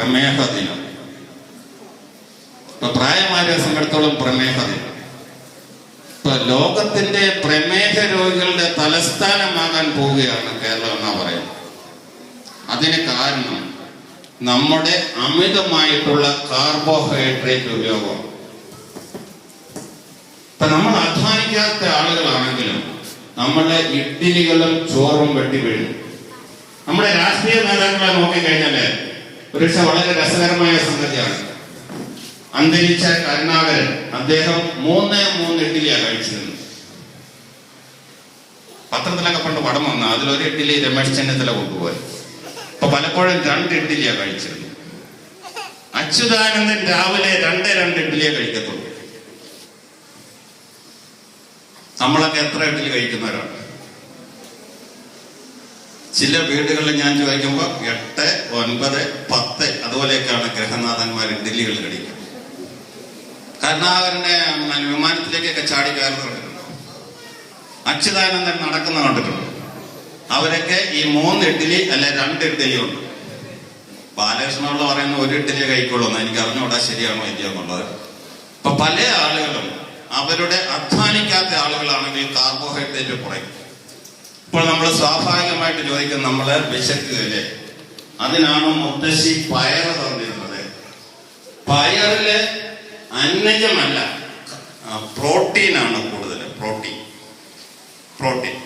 പ്രമേഹ ദിനം. ഇപ്പൊ പ്രായമാരെ സംബന്ധിച്ചിടത്തോളം പ്രമേഹ ദിനം. ഇപ്പൊ ലോകത്തിന്റെ പ്രമേഹ രോഗികളുടെ തലസ്ഥാനമാകാൻ പോവുകയാണ് കേരളം എന്നാ പറയുന്നത്. അതിന് കാരണം നമ്മുടെ അമിതമായിട്ടുള്ള കാർബോഹൈഡ്രേറ്റ് ഉപയോഗം. ഇപ്പൊ നമ്മൾ അധ്വാനിക്കാത്ത ആളുകളാണെങ്കിലും നമ്മുടെ ഇഡ്ഡലികളും ചോറും വെട്ടി വീഴും. നമ്മുടെ രാഷ്ട്രീയ നേതാക്കളെ നോക്കിക്കഴിഞ്ഞാല് ഒരു വളരെ രസകരമായ സംഗതിയാണ്. അന്തരിച്ച കരുണാകരൻ അദ്ദേഹം 3 ഇഡ്ഡലിയാണ് കഴിച്ചിരുന്നത്. പത്രത്തിലൊക്കെ പണ്ട് പടം വന്ന അതിലൊരു ഇഡ്ഡലി രമേശ് ചെന്നിത്തല കൊണ്ടുപോയി. അപ്പൊ പലപ്പോഴും 2 ഇഡ്ഡലിയാണ് കഴിച്ചിരുന്നത്. അച്യുതാനന്ദൻ രാവിലെ 2 ഇഡ്ഡലിയെ കഴിക്കത്തുള്ളൂ. നമ്മളൊക്കെ എത്ര ഇഡ്ഡലി കഴിക്കുന്നവരാണ്? ചില വീടുകളിൽ ഞാൻ ചോദിക്കുമ്പോൾ 8, 9, 10 അതുപോലെയൊക്കെയാണ് ഗ്രഹനാഥന്മാർ ഇഡ്ഡലികൾ കഴിക്കുന്നത്. കരുണാകരനെ വിമാനത്തിലേക്കൊക്കെ ചാടി കയറുന്നുണ്ട്. അച്യുതാനന്ദൻ നടക്കുന്ന കണ്ടിട്ടുണ്ട്. അവരൊക്കെ ഈ 3 ഇഡ്ഡലി അല്ലെ 2 ഇഡ്ഡലി ഉണ്ട്. ബാലകൃഷ്ണനോട് പറയുന്ന 1 ഇഡ്ഡലിയെ കഴിക്കുള്ളൂ എന്ന് എനിക്ക് അറിഞ്ഞൂടാ ശരിയാണോ ഇല്ലയെന്നുള്ളത്. ഇപ്പൊ പല ആളുകളും അവരുടെ അധ്വാനിക്കാത്ത ആളുകളാണെങ്കിൽ കാർബോഹൈഡ്രേറ്റ് കുറയും. ഇപ്പോൾ നമ്മൾ സ്വാഭാവികമായിട്ട് ചോദിക്കും, നമ്മള് വിശക്കുകയല്ലേ? അതിനാണ് മുത്തശ്ശി പയറ് തന്നിരുന്നത്. പയറില് അന്നജമല്ല, പ്രോട്ടീനാണ് കൂടുതൽ. പ്രോട്ടീൻ